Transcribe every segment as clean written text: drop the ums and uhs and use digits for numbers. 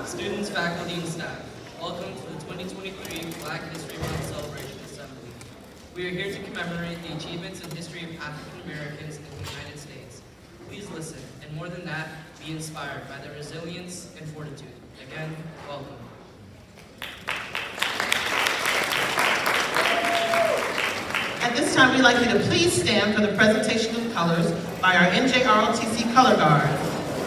Students, faculty, and staff, welcome to the 2023 Black History Month Celebration Assembly. We are here to commemorate the achievements and history of African Americans in the United States. Please listen, and more than that, be inspired by their resilience and fortitude. Again, welcome. At this time, we'd like you to please stand for the presentation of colors by our NJROTC Color Guard,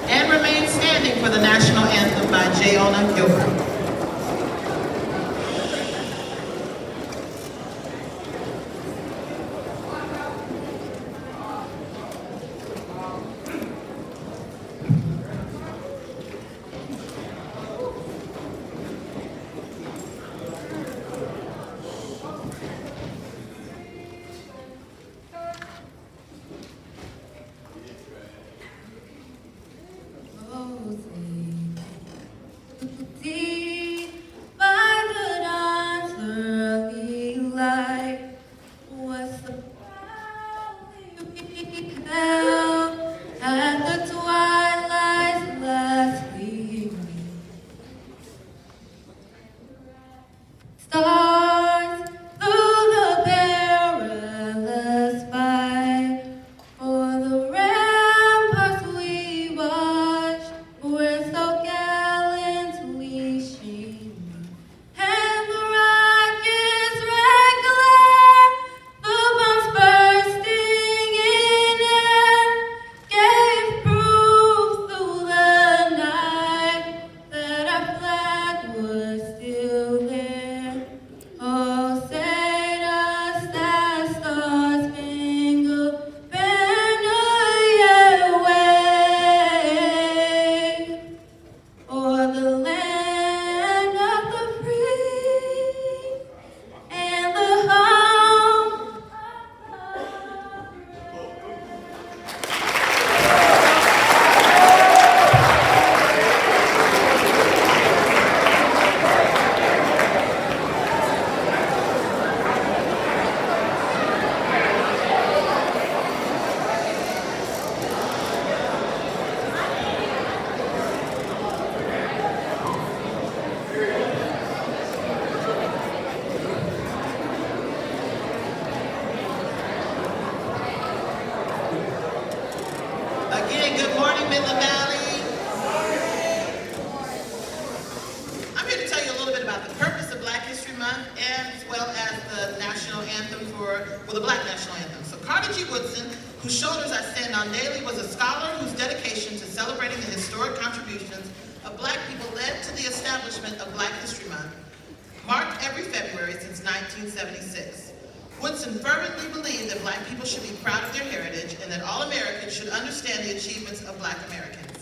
and remain standing for the national anthem by Jayona Gilbert. See as well as the national anthem the Black national anthem. So Carter G. Woodson, whose shoulders I stand on daily, was a scholar whose dedication to celebrating the historic contributions of Black people led to the establishment of Black History Month, marked every February since 1976. Woodson fervently believed that Black people should be proud of their heritage and that all Americans should understand the achievements of Black Americans.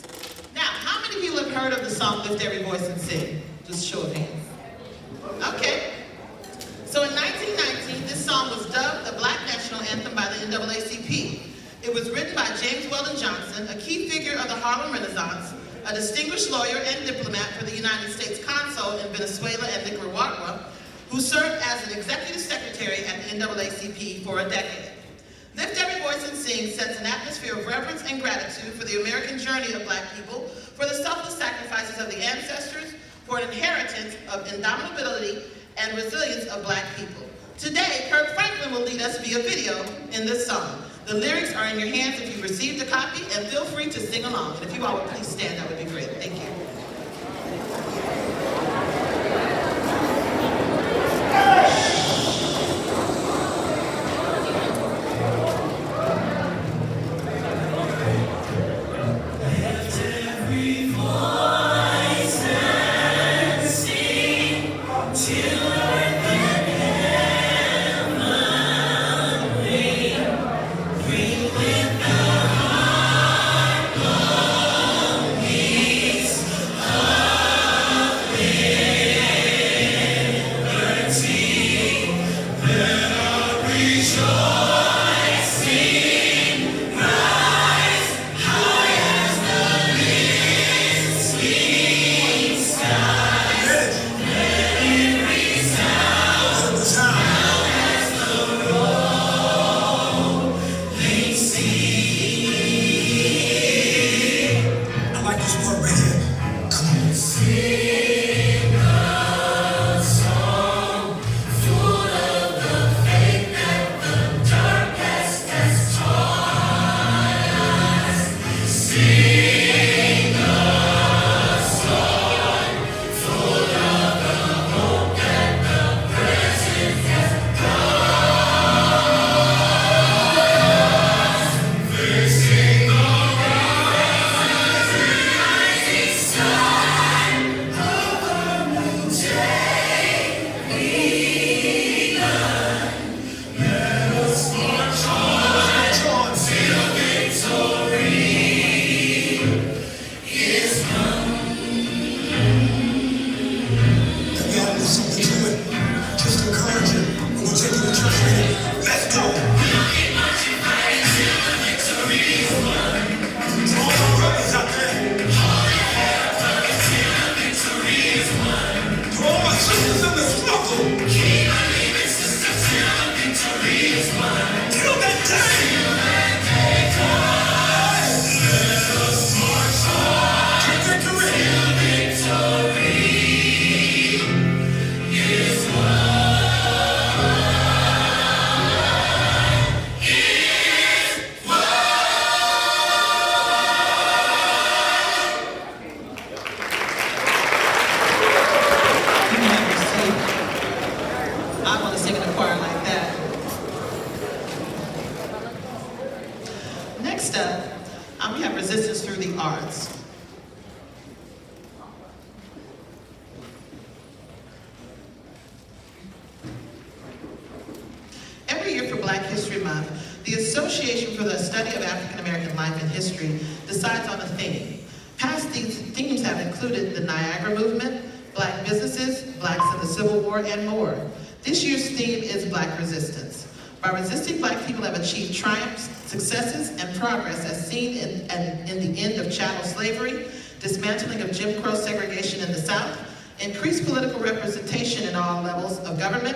Now, how many people have heard of the song Lift Every Voice and Sing? Just show of hands. Okay. So in 1919, this song was dubbed the Black National Anthem by the NAACP. It was written by James Weldon Johnson, a key figure of the Harlem Renaissance, a distinguished lawyer and diplomat for the United States Consul in Venezuela and Nicaragua, who served as an executive secretary at the NAACP for a decade. Lift Every Voice and Sing sets an atmosphere of reverence and gratitude for the American journey of Black people, for the selfless sacrifices of the ancestors, for an inheritance of indomitability and resilience of Black people. Today, Kirk Franklin will lead us via video in this song. The lyrics are in your hands if you received a copy, and feel free to sing along. And if you all would please stand, that would be great. Thank you. We have resistance through the arts. Every year for Black History Month, the Association for the Study of African American Life and History decides on a theme. Past these themes have included the Niagara Movement, Black businesses, Blacks in the Civil War, and more. This year's theme is Black Resistance. By resisting, Black people have achieved triumphs, successes, and progress as seen in the end of chattel slavery, dismantling of Jim Crow segregation in the South, increased political representation in all levels of government,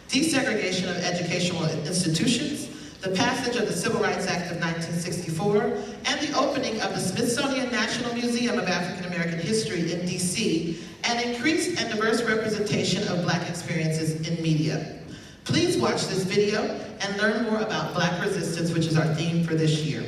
desegregation of educational institutions, the passage of the Civil Rights Act of 1964, and the opening of the Smithsonian National Museum of African American History in DC, and increased and diverse representation of Black experiences in media. Please watch this video and learn more about Black resistance, which is our theme for this year.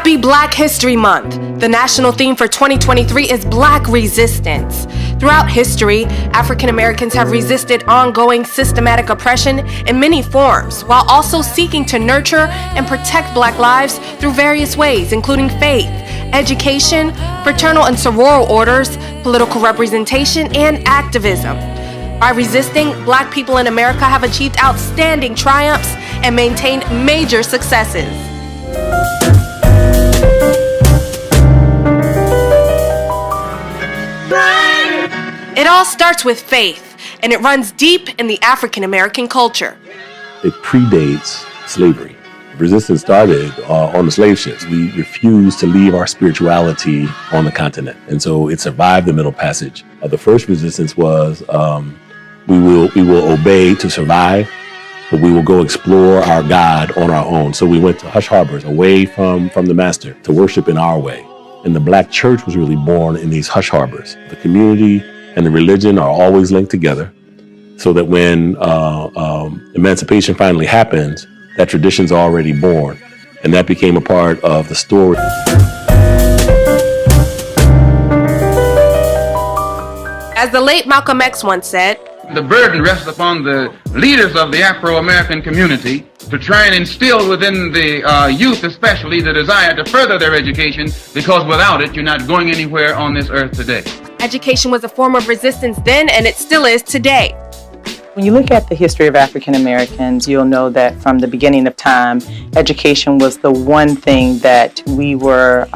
Happy Black History Month! The national theme for 2023 is Black Resistance. Throughout history, African Americans have resisted ongoing systematic oppression in many forms, while also seeking to nurture and protect Black lives through various ways, including faith, education, fraternal and sororal orders, political representation, and activism. By resisting, Black people in America have achieved outstanding triumphs and maintained major successes. It all starts with faith, and it runs deep in the African American culture. It predates slavery. Resistance started on the slave ships. We refused to leave our spirituality on the continent, and so it survived the Middle Passage. The first resistance was we will obey to survive, but we will go explore our God on our own. So we went to hush harbors, away from the master, to worship in our way. And the Black church was really born in these hush harbors. The community and the religion are always linked together, so that when emancipation finally happens, that tradition's already born. And that became a part of the story. As the late Malcolm X once said, the burden rests upon the leaders of the Afro-American community to try and instill within the youth especially the desire to further their education, because without it, you're not going anywhere on this earth today. Education was a form of resistance then, and it still is today. When you look at the history of African Americans, you'll know that from the beginning of time, education was the one thing that we were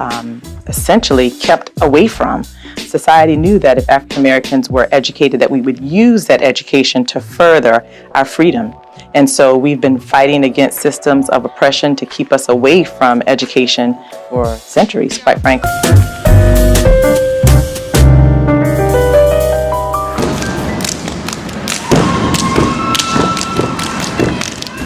essentially kept away from. Society knew that if African Americans were educated, that we would use that education to further our freedom. And so we've been fighting against systems of oppression to keep us away from education for centuries, quite frankly.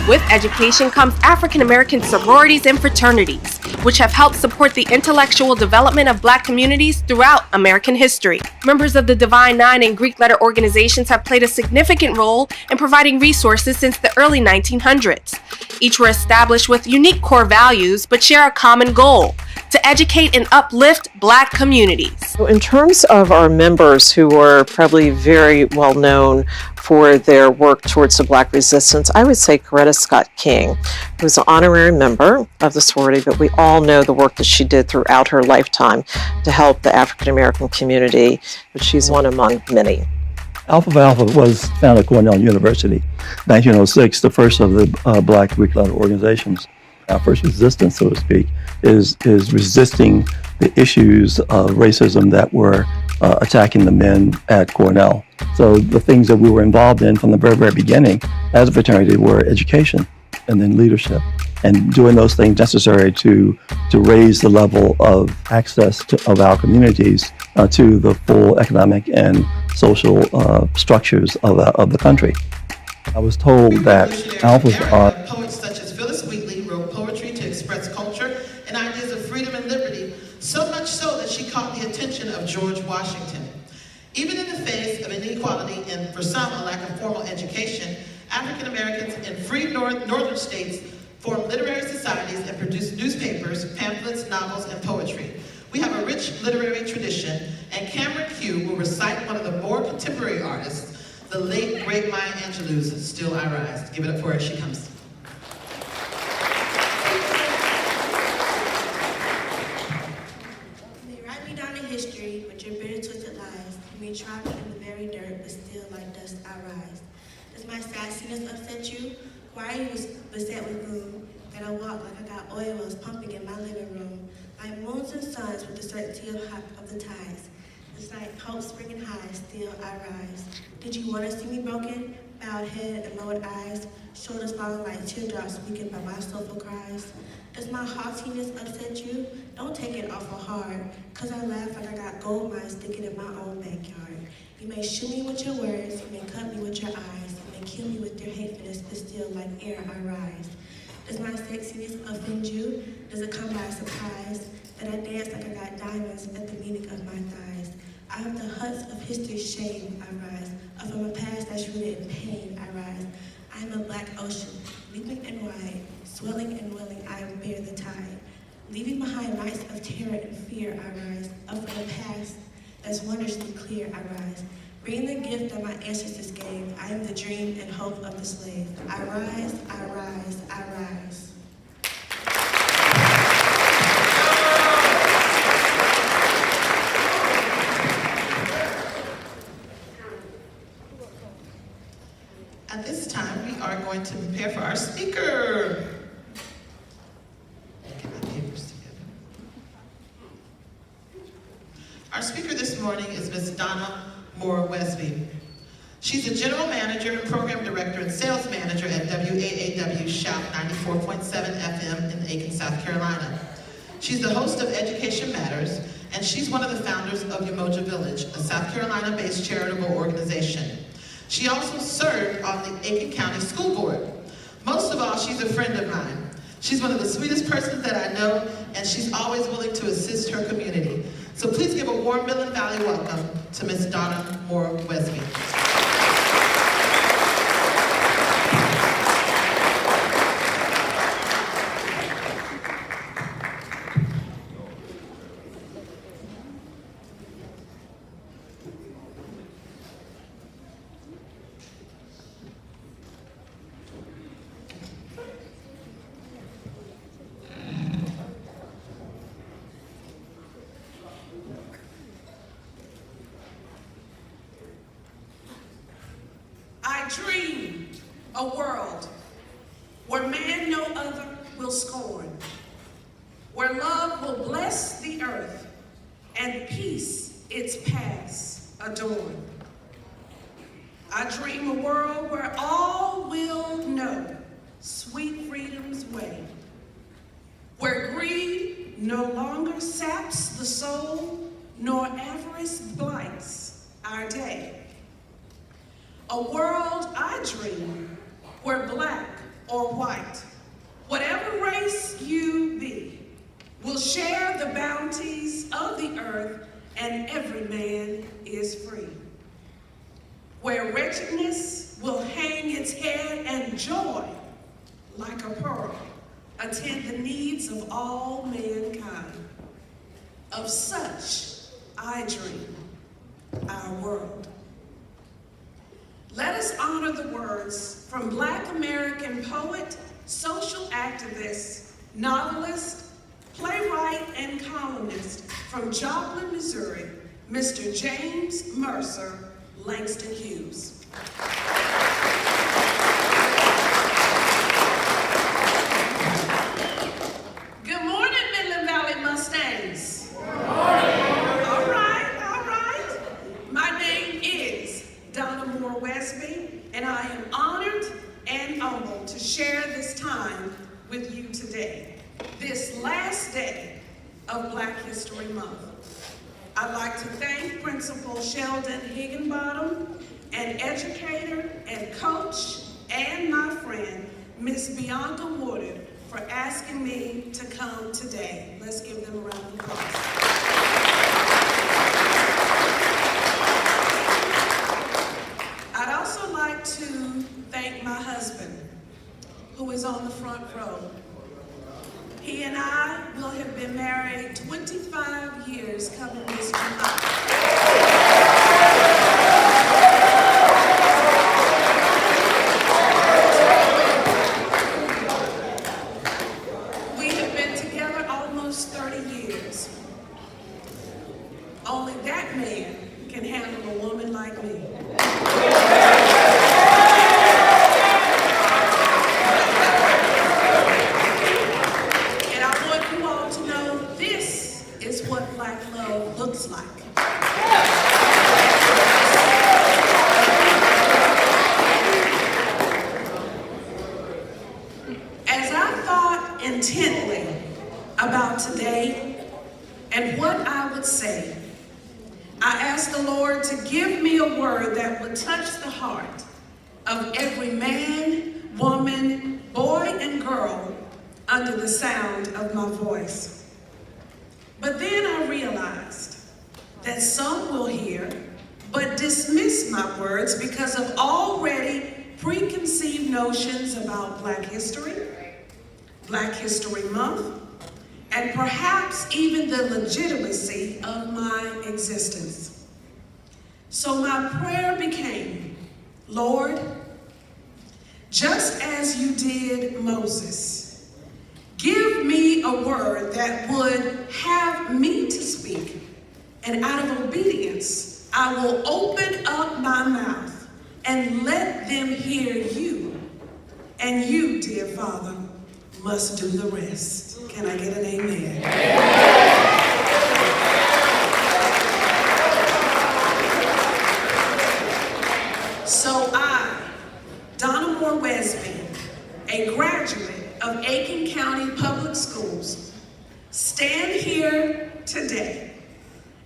With education comes African American sororities and fraternities, which have helped support the intellectual development of Black communities throughout American history. Members of the Divine Nine and Greek letter organizations have played a significant role in providing resources since the early 1900s. Each were established with unique core values, but share a common goal: to educate and uplift Black communities. In terms of our members, who are probably very well known for their work towards the Black resistance, I would say Coretta Scott King, who's an honorary member of the sorority, but we all know the work that she did throughout her lifetime to help the African American community, but she's one among many. Alpha Phi Alpha was founded at Cornell University, 1906, the first of the Black Greek letter organizations. Our first resistance, so to speak, is resisting the issues of racism that were attacking the men at Cornell. So the things that we were involved in from the very, very beginning as a fraternity were education and then leadership, and doing those things necessary to raise the level of access of our communities to the full economic and social structures of the country. I was told that alphas are... Poets such as Phyllis Wheatley wrote poetry to express culture and ideas of freedom and liberty, so much so that she caught the attention of George Washington. Even in the face of inequality and, for some, a lack of formal education, African Americans in free northern states formed literary societies and produced newspapers, pamphlets, novels, and poetry. We have a rich literary tradition, and Cameron Hugh will recite one of the more contemporary artists, the late, great Maya Angelou's Still I Rise. Give it up for her as she comes. They write me down in history with your bitter twisted lies. You may try me in the very dirt, but still like dust I rise. Does my sassiness upset you? Why are you beset with gloom? That I walk like I got oil wells pumping in my living room, like moons and suns with the certainty of the tides. It's like hope springing high, still I rise. Did you want to see me broken? Bowed head and lowered eyes, shoulders falling like teardrops weakened by my soulful cries. Does my haughtiness upset you? Don't take it awful hard, cause I laugh like I got gold mines sticking in my own backyard. You may shoot me with your words, you may cut me with your eyes, you may kill me with your hatefulness, but still like air I rise. Does my sexiness offend you? Does it come by surprise that I dance like I got diamonds at the meaning of my thighs? Out of the huts of history's shame I rise, or from a past that's rooted in pain I rise. I am a black ocean, leaping and wide, swelling and willing I bear the tide. Leaving behind nights of terror and fear, I rise. Up from the past that's wondrously clear, I rise. Bringing the gift that my ancestors gave, I am the dream and hope of the slave. I rise, I rise, I rise. At this time, we are going to prepare for our speaker. Get my papers together. Our speaker this morning is Ms. Donna Moore-Wesby. She's a general manager and program director and sales manager at WAAW Shout 94.7 FM in Aiken, South Carolina. She's the host of Education Matters, and she's one of the founders of Umoja Village, a South Carolina-based charitable organization. She also served on the Aiken County School Board. Most of all, she's a friend of mine. She's one of the sweetest persons that I know, and she's always willing to assist her community. So please give a warm Midland Valley welcome to Ms. Donna Moore-Wesby. I dream a world where man no other will scorn, where love will bless the earth and peace its paths adorn. I dream a world where all will know sweet freedom's way, where greed no longer saps the soul, nor avarice blights our day. A world I dream where black or white, whatever race you be, will share the bounties of the earth and every man is free. Where wretchedness will hang its head and joy, like a pearl, attend the needs of all mankind. Of such I dream our world. Let us honor the words from Black American poet, social activist, novelist, playwright, and columnist from Joplin, Missouri, Mr. James Mercer Langston Hughes. Good morning, Midland Valley Mustangs. All right. My name is Donna Moore-Wesby, and I am honored and humbled to share this time with you today, this last day of Black History Month. I'd like to thank Principal Sheldon Higginbottom, an educator and coach, and my friend, Miss Bianca Woodard, for asking me to come today. Let's give them a round of applause. I'd also like to thank my husband, who is on the front row. He and I will have been married 25 years coming this July. We have been together almost 30 years. Only that man can handle a woman like me. And I want you all to know this is what Black love looks like. As I thought intently about today and what I would say, I asked the Lord to give me a word that would touch the heart of every man, woman, boy, and girl under the sound of my voice. But then I realized that some will hear but dismiss my words because of already preconceived notions about Black history, Black History Month, and perhaps even the legitimacy of my existence. So my prayer became, Lord, just as you did Moses, give me a word that would have me to speak, and out of obedience, I will open up my mouth and let them hear you. And you, dear Father, must do the rest. Can I get an amen? So I, Donna Moore Wesby, a graduate of Aiken County Public Schools, stand here today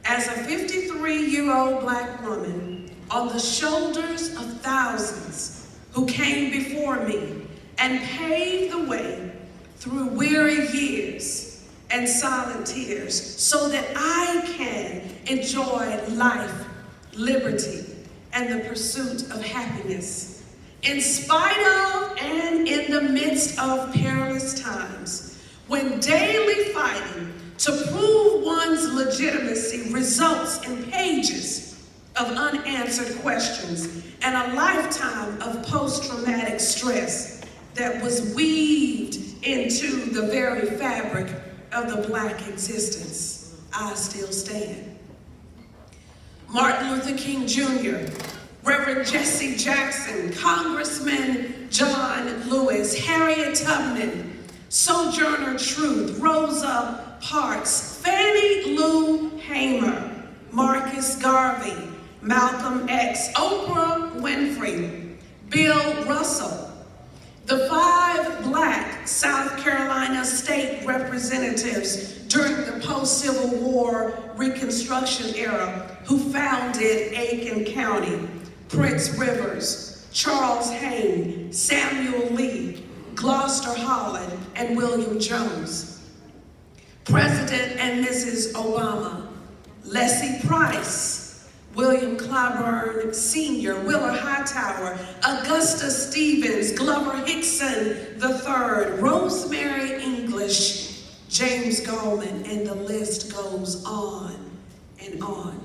as a 53-year-old Black woman on the shoulders of thousands who came before me and paved the way through weary years and silent tears so that I can enjoy life, liberty, and the pursuit of happiness. In spite of and in the midst of perilous times, when daily fighting to prove one's legitimacy results in pages of unanswered questions and a lifetime of post-traumatic stress that was weaved into the very fabric of the Black existence, I still stand. Martin Luther King Jr., Reverend Jesse Jackson, Congressman John Lewis, Harriet Tubman, Sojourner Truth, Rosa Parks, Fannie Lou Hamer, Marcus Garvey, Malcolm X, Oprah Winfrey, Bill Russell, the 5 Black South Carolina state representatives during the post-Civil War Reconstruction era who founded Aiken County, Prince Rivers, Charles Hayne, Samuel Lee, Gloucester Holland, and William Jones. President and Mrs. Obama, Leslie Price, William Clyburn Sr., Willa Hightower, Augusta Stevens, Glover Hickson III, Rosemary English, James Goldman, and the list goes on and on.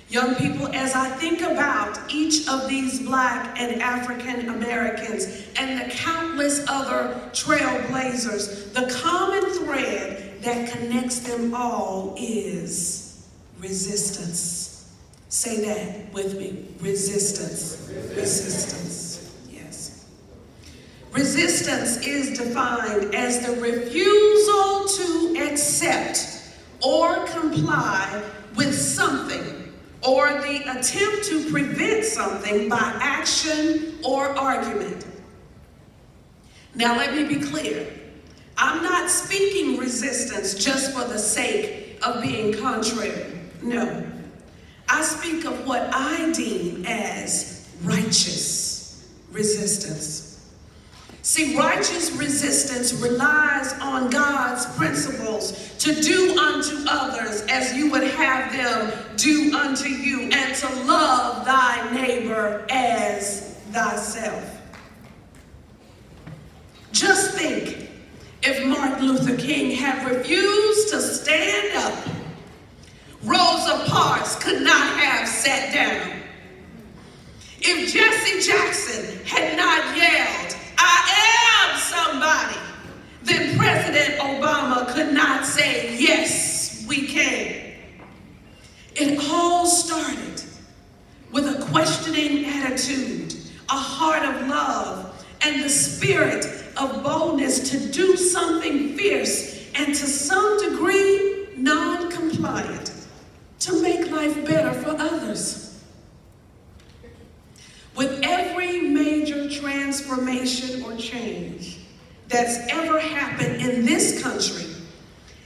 Young people, as I think about each of these Black and African Americans and the countless other trailblazers, the common thread that connects them all is resistance. Say that with me, resistance, resistance, yes. Resistance is defined as the refusal to accept or comply with something, or the attempt to prevent something by action or argument. Now let me be clear. I'm not speaking resistance just for the sake of being contrary. No. I speak of what I deem as righteous resistance. See, righteous resistance relies on God's principles to do unto others as you would have them do unto you, and to love thy neighbor as thyself. Just think, if Martin Luther King had refused to stand up, Rosa Parks could not have sat down. If Jesse Jackson had not yelled, "I am somebody," then President Obama could not say, "Yes, we can." It all started with a questioning attitude, a heart of love, and the spirit of boldness to do something fierce and to some degree non-compliant to make life better for others. With every major transformation or change that's ever happened in this country,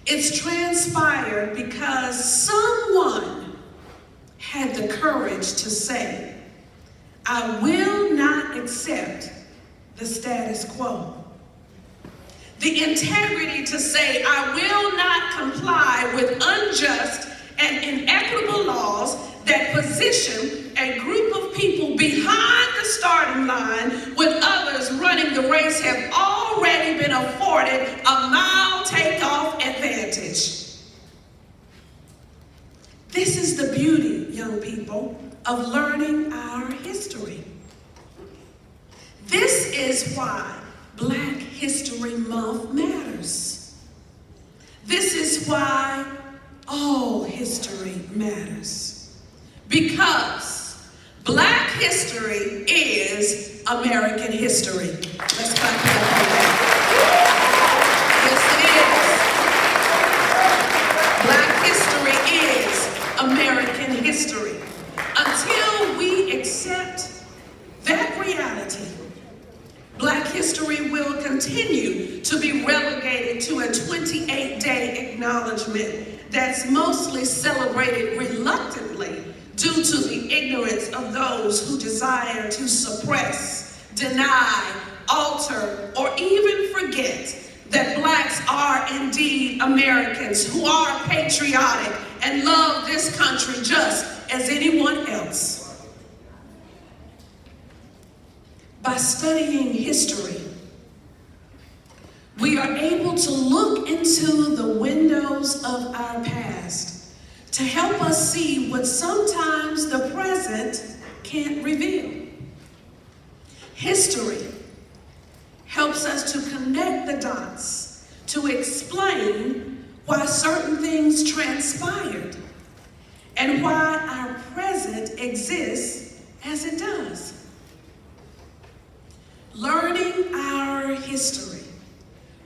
it's transpired because someone had the courage to say, "I will not accept the status quo." The integrity to say, "I will not comply with unjust and inequitable laws that position a group of people behind the starting line when others running the race have already already been afforded a mile takeoff advantage. This is the beauty, young people, of learning our history. This is why Black History Month matters. This is why all history matters. Because Black history is American history. Let's clap it up for that. Yes, it is. Black history is American history. Until we accept that reality, Black history will continue to be relegated to a 28-day acknowledgement that's mostly celebrated reluctantly due to the ignorance of those who desire to suppress, deny, alter, or even forget that Blacks are indeed Americans who are patriotic and love this country just as anyone else. By studying history, we are able to look into the windows of our past to help us see what sometimes the present can't reveal. History helps us to connect the dots, to explain why certain things transpired and why our present exists as it does. Learning our history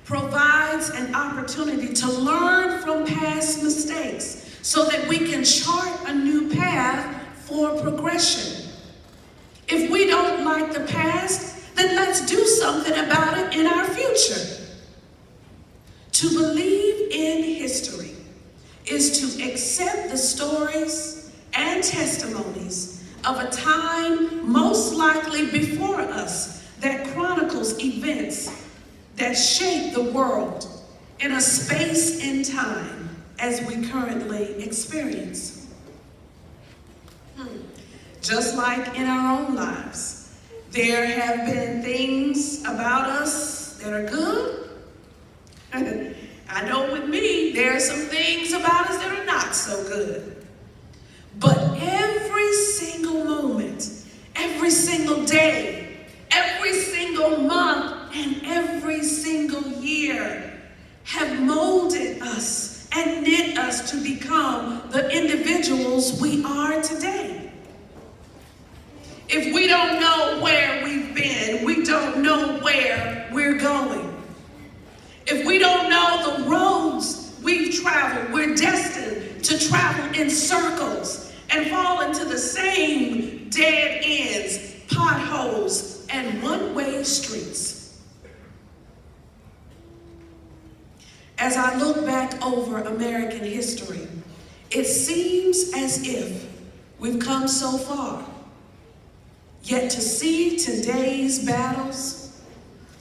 provides an opportunity to learn from past mistakes so that we can chart a new path for progression. If we don't like the past, then let's do something about it in our future. To believe in history is to accept the stories and testimonies of a time most likely before us that chronicles events that shape the world in a space and time as we currently experience. Just like in our own lives, there have been things about us that are good. I know with me, there are some things about us that are not so good. But every single moment, every single day, every single month, and every single year have molded us and knit us to become the individuals we are today. If we don't know where we've been, we don't know where we're going. If we don't know the roads we've traveled, we're destined to travel in circles and fall into the same dead ends, potholes, and one-way streets. As I look back over American history, it seems as if we've come so far. Yet to see today's battles,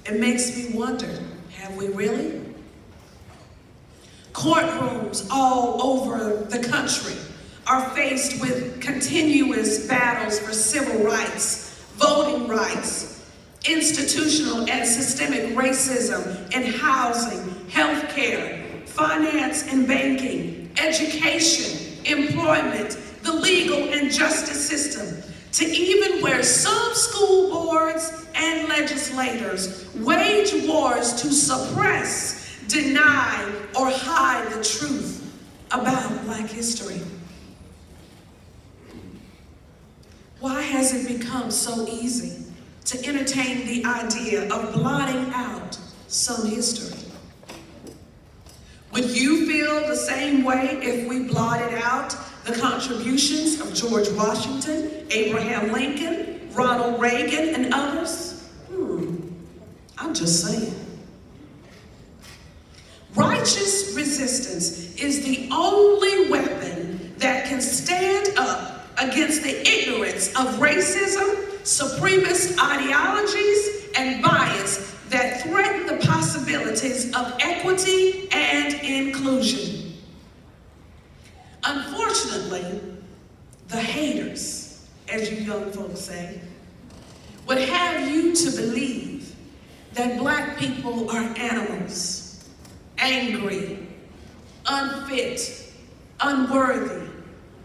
it makes me wonder, have we really? Courtrooms all over the country are faced with continuous battles for civil rights, voting rights, institutional and systemic racism in housing, healthcare, finance and banking, education, employment, the legal and justice system, to even where some school boards and legislators wage wars to suppress, deny, or hide the truth about Black history. Why has it become so easy to entertain the idea of blotting out some history? Would you feel the same way if we blotted out the contributions of George Washington, Abraham Lincoln, Ronald Reagan, and others? I'm just saying. Righteous resistance is the only weapon that can stand up against the ignorance of racism, supremacist ideologies, and bias that threaten the possibilities of equity and inclusion. Unfortunately, the haters, as you young folks say, would have you to believe that black people are animals, angry, unfit, unworthy,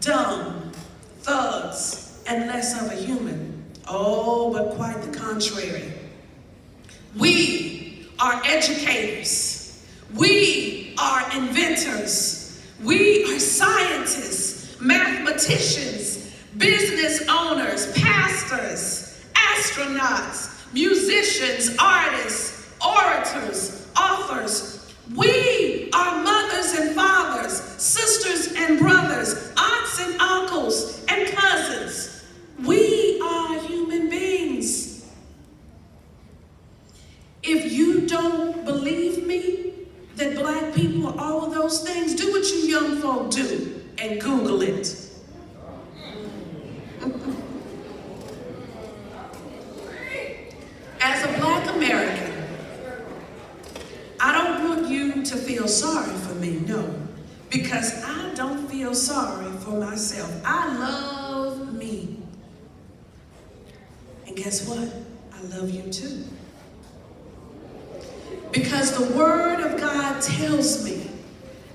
dumb, thugs, and less of a human. Oh, but quite the contrary. We are educators. We are inventors. We are scientists, mathematicians, business owners, pastors, astronauts, musicians, artists, orators, authors. We are mothers and fathers, sisters and brothers, aunts and uncles, and cousins. We are human beings. If you don't believe me that black people are all of those things, do what you young folk do and Google it. As a black American, I don't want you to feel sorry for me, no, because I don't feel sorry for myself. I love me. And guess what? I love you too. Because the Word of God tells me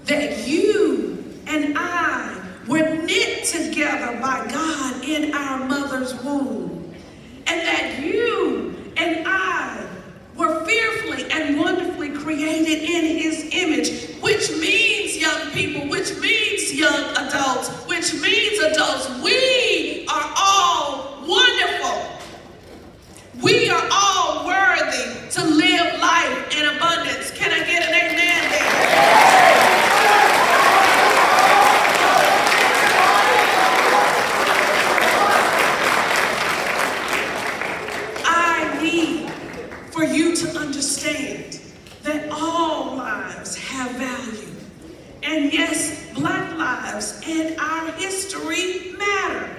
that you and I were knit together by God in our mother's womb, and that you and I were fearfully and wonderfully created in His image, which means, young people, which means young adults, which means adults, we are all wonderful. We are all worthy to live life in abundance. Can I get an amen there? I need for you to understand that all lives have value. And yes, black lives and our history matter,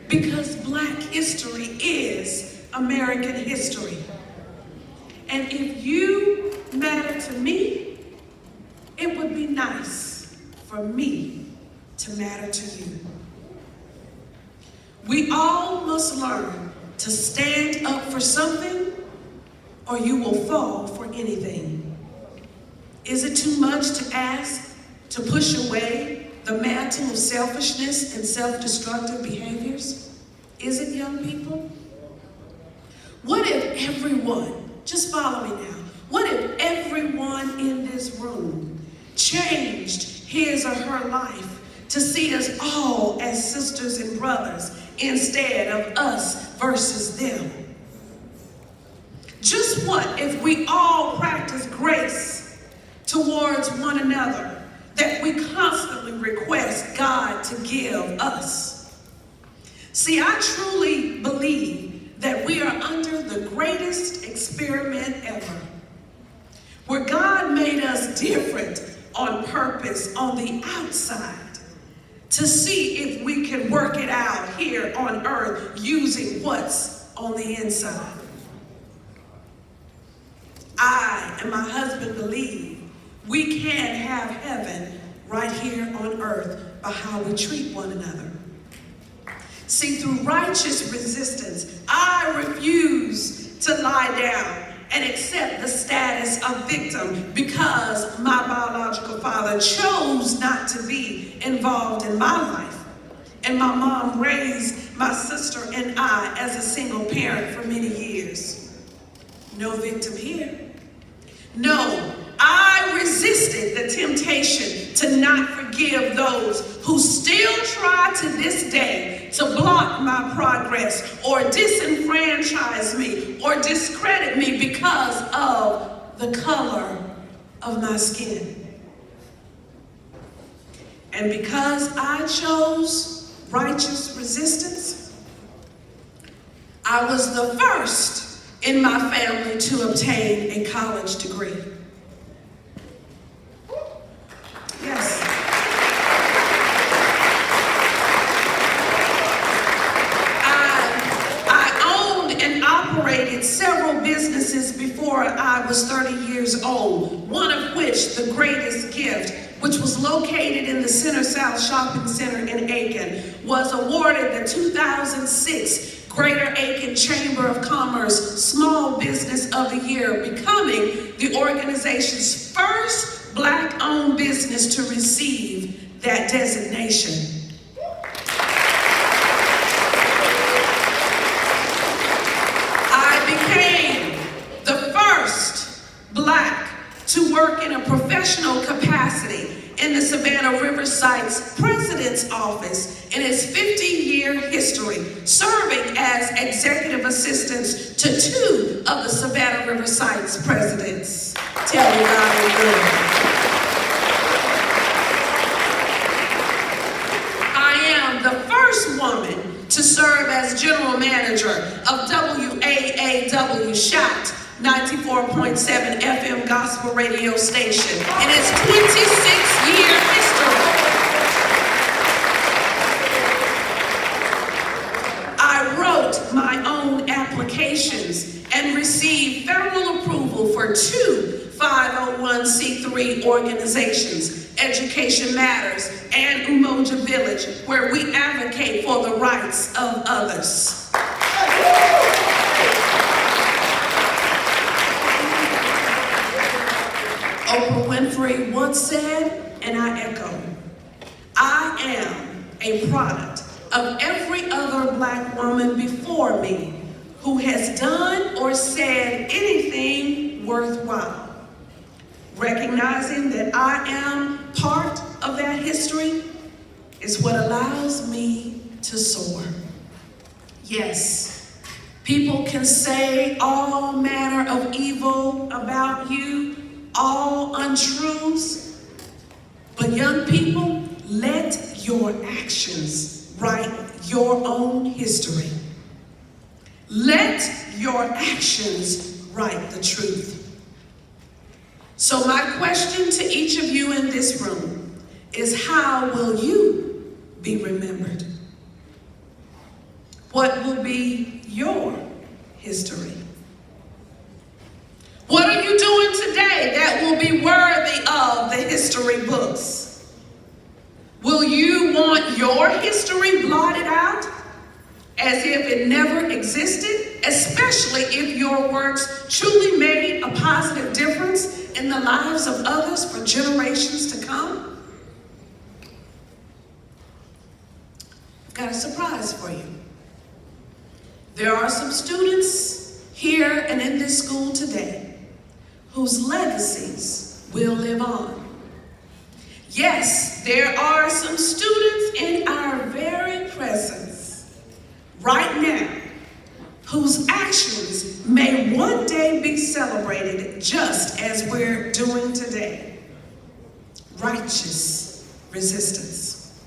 because black history is American history. And if you matter to me, it would be nice for me to matter to you. We all must learn to stand up for something, or you will fall for anything. Is it too much to ask to push away the mantle of selfishness and self-destructive behaviors? Is it, young people? What if everyone, just follow me now, what if everyone in this room changed his or her life to see us all as sisters and brothers instead of us versus them? Just what if we all practice grace towards one another that we constantly request God to give us? See, I truly believe that we are under the greatest experiment ever, where God made us different on purpose on the outside to see if we can work it out here on earth using what's on the inside. I and my husband believe we can have heaven right here on earth by how we treat one another. See, through righteous resistance, I refuse to lie down and accept the status of victim because my biological father chose not to be involved in my life. And my mom raised my sister and I as a single parent for many years. No victim here. No, I resisted the temptation to not forgive those who still try to this day to block my progress or disenfranchise me or discredit me because of the color of my skin. And because I chose righteous resistance, I was the first in my family to obtain a college degree. Yes. I owned and operated several businesses before I was 30 years old, one of which, the greatest gift, which was located in the Center South Shopping Center in Aiken, was awarded the 2006 Greater Aiken Chamber of Commerce Small Business of the Year, becoming the organization's first Black-owned business to receive that designation. I became the first Black to work in a professional capacity in the Savannah Riverside's President's Office in its 50-year history, serving as executive assistants to 2 of the Savannah Riverside's presidents. Tell me God is good. I am the first woman to serve as general manager of WAAW Shot 94.7 FM gospel radio station in its 26-year history. I wrote my own applications and received federal approval for 2 501c3 organizations, Education Matters and Umoja Village, where we advocate for the rights of others. Oprah Winfrey once said, and I echo, I am a product of every other Black woman before me who has done or said anything worthwhile. Recognizing that I am part of that history is what allows me to soar. Yes, people can say all manner of evil about you, all untruths, but young people, let your actions write your own history. Let your actions write the truth. So my question to each of you in this room is, how will you be remembered? What will be your history? What are you doing today that will be worthy of the history books? Will you want your history blotted out as if it never existed, especially if your works truly made a positive difference in the lives of others for generations to come? I've got a surprise for you. There are some students here and in this school today whose legacies will live on. Yes, there are some students in our very presence right now whose actions may one day be celebrated just as we're doing today. Righteous resistance.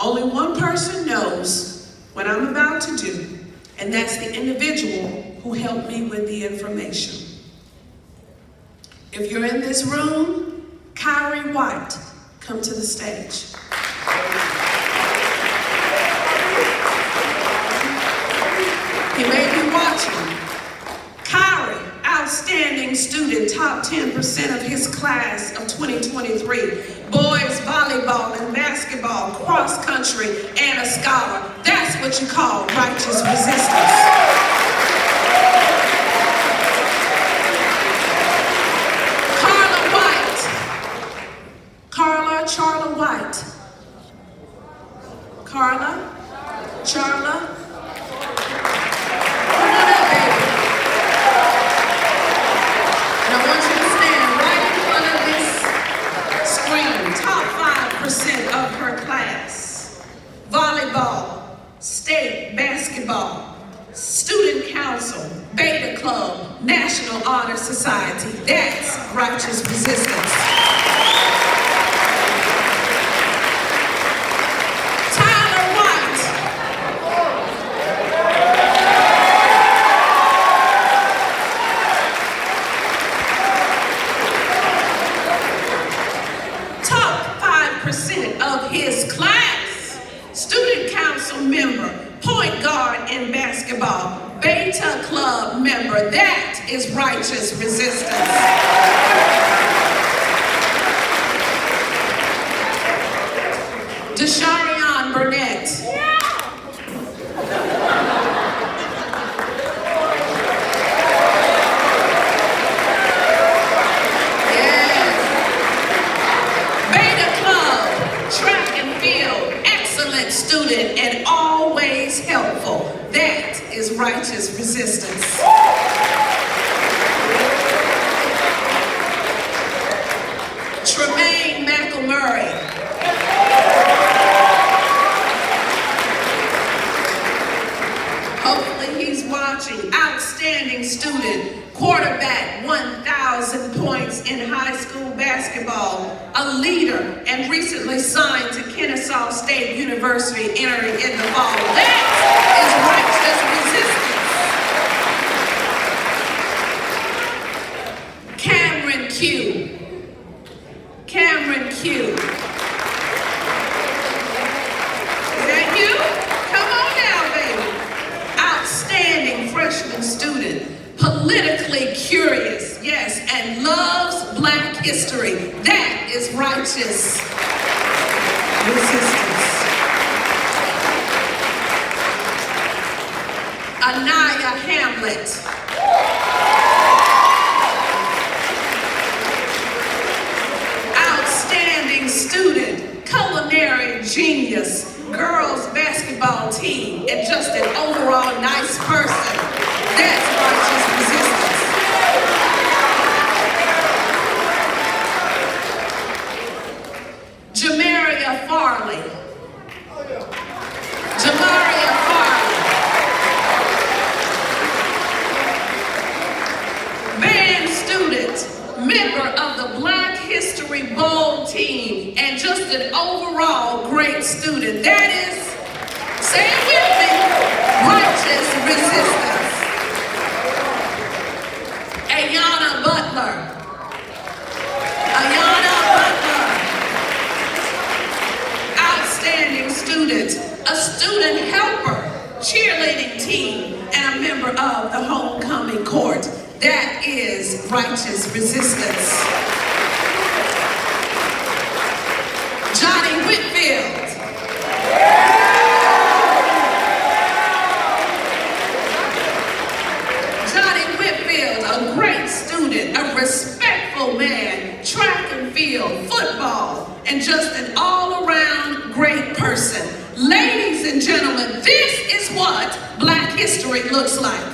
Only one person knows what I'm about to do, and that's the individual who helped me with the information. If you're in this room, Kyrie White, come to the stage. He may be watching. Kyrie, outstanding student, top 10% of his class of 2023. Boys volleyball and basketball, cross country, and a scholar. That's what you call righteous resistance. Charla White. Carla? Charla? Come on up, baby. And I want you to stand right in front of this screen. Top 5% of her class. Volleyball, state basketball, student council, Beta Club, National Honor Society. That's righteous resistance. Of his class, student council member, point guard in basketball, Beta Club member. That is righteous resistance. Deshaun Burnett. student, and always helpful. That is righteous resistance. Tremaine McElmurray. Hopefully he's watching. Outstanding student, quarterback, 1,000 points in high school basketball, a leader, and recently signed to Kennesaw State University, entering in the fall. That is righteous resistance. Cameron Q. Cameron Q. Is that you? Come on now, baby. Outstanding freshman student, politically curious, yes, and loves Black history. That is righteous resistance. Anaya Hamlet. Outstanding student, culinary genius, girls basketball team, and just an overall nice person. That's righteous resistance. Jamaria Farley. Jamaria Farley. Band student, member of the Black History Bowl team, and just an overall great student. That is, say it with me, righteous resistance. Ayanna Butler. Ayanna Butler. Outstanding student, a student helper, cheerleading team, and a member of the homecoming court. That is righteous resistance. Johnny Whitfield. Johnny Whitfield, a great student, a respectful man, track and field, football, and just an all-around great person. Ladies and gentlemen, this is what Black history looks like.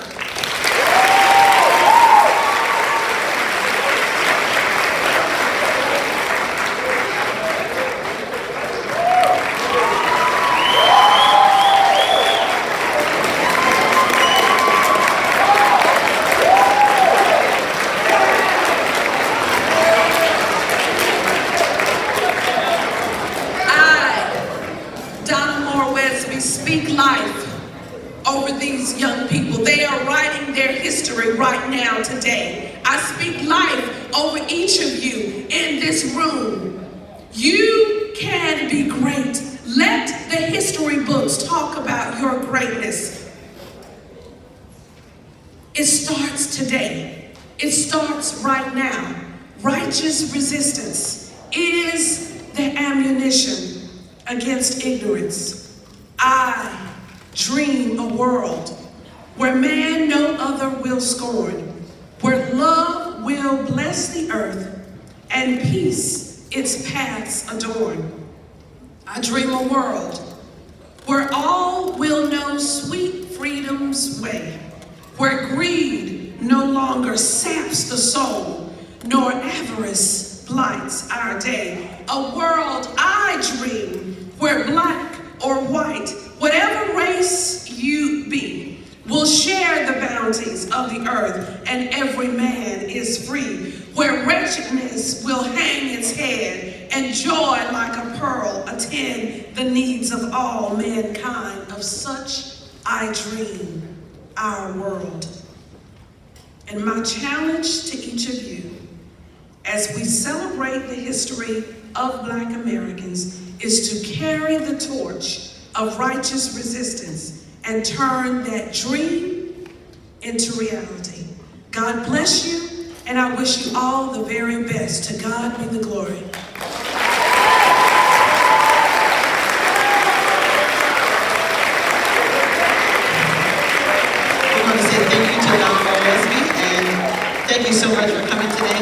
Speak life over these young people. They are writing their history right now today. I speak life over each of you in this room. You can be great. Let the history books talk about your greatness. It starts today. It starts right now. Righteous resistance is the ammunition against ignorance. I dream a world where man no other will scorn, where love will bless the earth and peace its paths adorn. I dream a world where all will know sweet freedom's way, where greed no longer saps the soul, nor avarice blights our day. A world I dream where black or white, whatever race you be, will share the bounties of the earth, and every man is free, where wretchedness will hang its head, and joy like a pearl attend the needs of all mankind. Of such I dream our world. And my challenge to each of you, as we celebrate the history of Black Americans, is to carry the torch of righteous resistance and turn that dream into reality. God bless you, and I wish you all the very best. To God be the glory. We want to say thank you to Dr. Lesby, and thank you so much for coming today.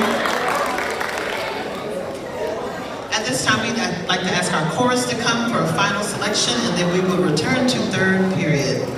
At this time, we I'd like to ask our chorus to come for a final selection, and then we will return to third period.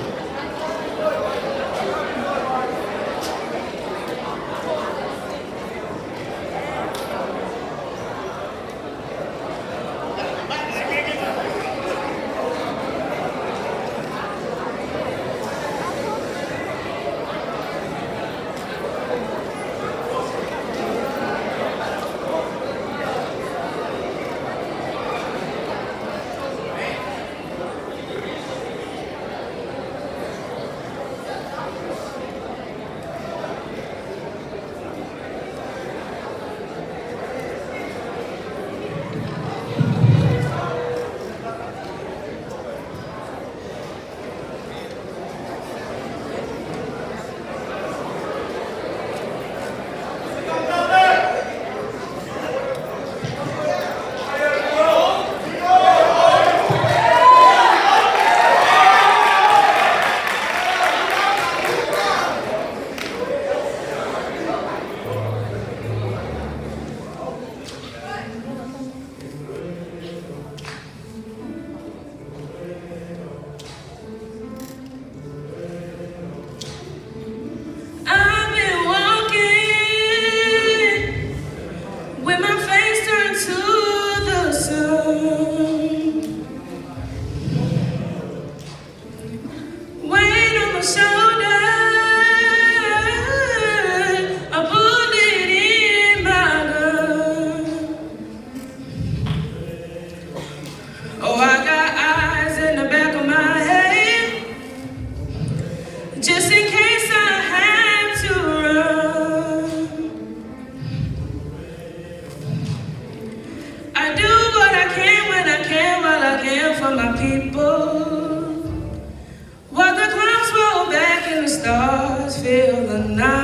While the clouds roll back and the stars fill the night.